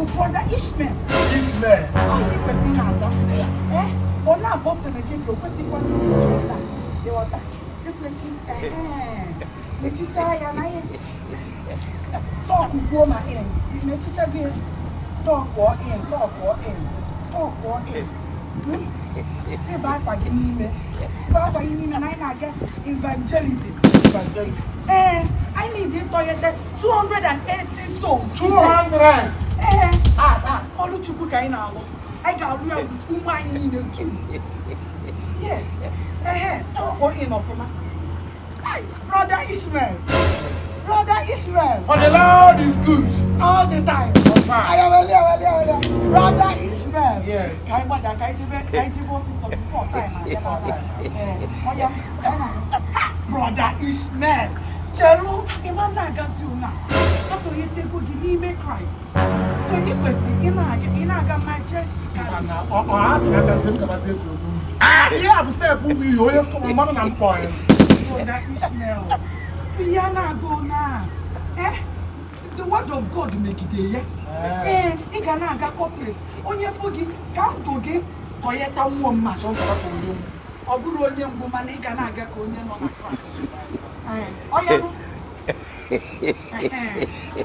Brother Ishmael. Ishmael. Evangelism. I need it 280 souls. 200. I got real with whom I need to. Yes. Brother Ishmael. Brother Ishmael. For the Lord is good. All the time. Brother Ishmael. Yes. Brother Ishmael. Chelu, imana gaziuna. Ato yete go give Christ. So you question inaga majestic. Yeah, I'm step me. You have come on and point. Brother Ishmael. Piana go na. The word of God make it there. Igana ga corporate. Onye fogi come to give Toyota woman. Oburu onye nguma na igana ga ka onye no na Christ. Oya no.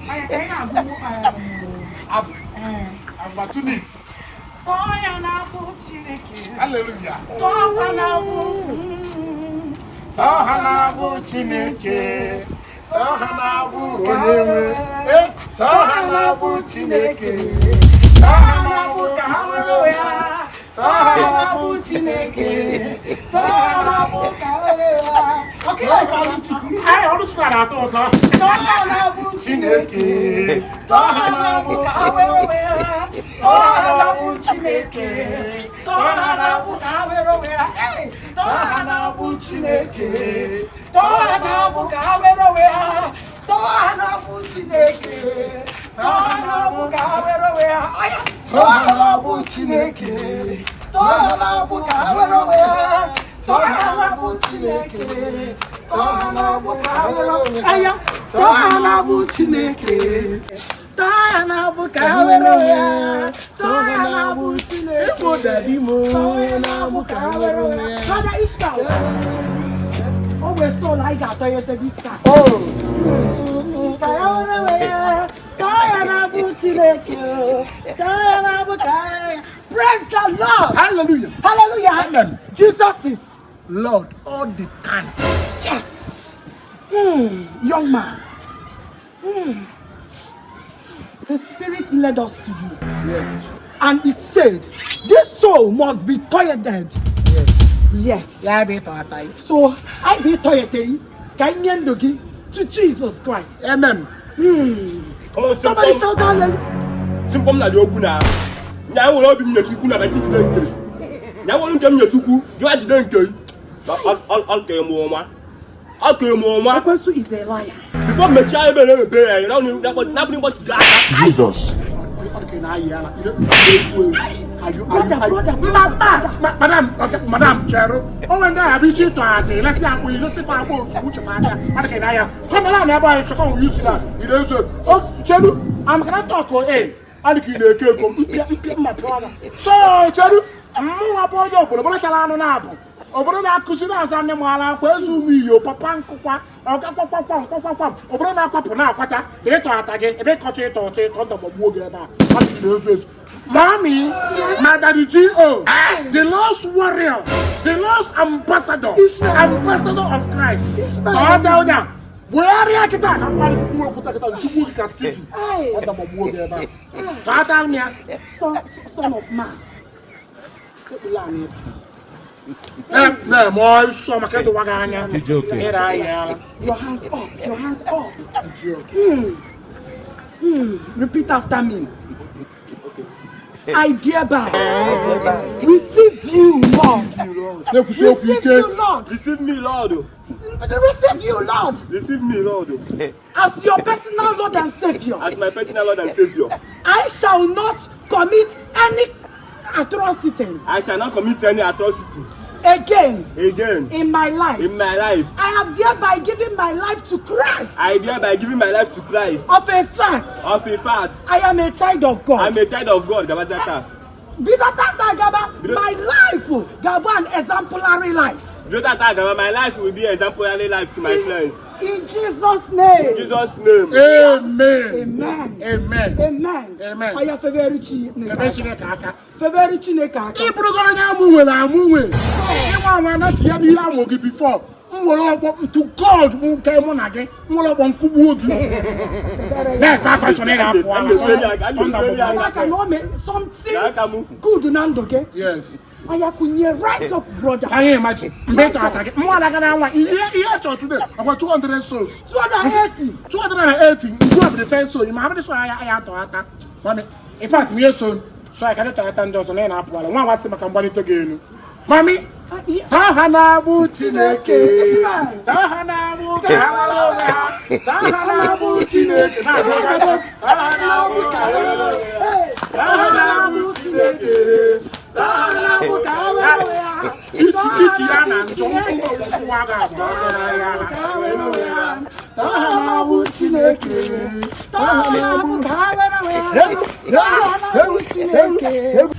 Oya kai na abu Opportunities. Toya na abu Chineke. Hallelujah. Toya na abu. Toya na abu Chineke. Toya na abu onyewe. Toya na abu Chineke. Toya na abu kawewe. Toya na abu Chineke. Toya na abu kawewe. Okay, I want to go out of Toya na abu Chineke. Toya na abu kawewe. Toya na abu Chineke. Toya na abu kawewe. Toya na abu Chineke. Toya na abu kawewe. Toya na abu Chineke. Toya na abu kawewe. Toya na abu Chineke. Toya na abu kawewe. Toya na abu Chineke. Toya na abu kawewe. Toya na abu Chineke. Toya na abu kawewe. Toya na abu Chineke. Toya na abu kawewe. Brother Ishmael. Always so like that. Toyota visa. Praise the Lord. Hallelujah. Hallelujah. Amen. Jesus is Lord all the time. yes. Young man. The Spirit led us to you. Yes. And it said, this soul must be toileted. Yes. Yes. So I be toileted. To Jesus Christ. Amen. Somebody shout hallelujah. Simple na yogu na. Nya wo obi mnyachuku na bati tide nke. Nya wo nke mnyachuku, jo ajide nke. All ke mo ma. All ke mo ma. Ekwensu is a liar. Before me cha ebe na ebe ya, you know na what to Jesus. Madam, Chero. Oh, when I have you to let's say I'm going to see my bones, which of my come on, never is so used to that. It is oh, Chero, I'm gonna talk or in. I think you can my brother. So, Chero, I'm more about your brother. Obodo na akusina asane mwala kwezu miyo papankwa okakwa obodo na akwapu na akwata de to atage ebe kote to ndo gbogbo oge na abi na ezu Mommy, Madam G.O., the lost warrior, the lost ambassador of Christ. Down. Where are you? Son of man. No, more so my kind of waganya. Your hands up, your hands up. Repeat after me. I hereby receive you, Lord. Receive you, Lord. Receive me, Lord. Receive you, Lord. Receive me, Lord. As your personal Lord and Savior. As my personal Lord and Savior. I shall not commit any atrocity. I shall not commit any atrocity. again again in my life. I am thereby giving my life to Christ. Of a fact, I am a child of God. I'm a child of God. Gabazata. My life will an exemplary life. My life will be exemplary life to my friends. In Jesus' name. In Jesus' name. Amen. Amen. Amen. Amen. I have very before. To God, something good, Nando. Yes. I could rise up, brother. Can you imagine? More than I want. Today, I got 200 souls. 280. 280. You have the first soul. You have this one. I have to attack. Mommy, in fact, me soon. So I cannot attend those on an apple. One was my company to gain. Mommy, Tahanabu Chineke. Tahanabu Chineke. Tahanabu Chineke. Tahanabu Chineke.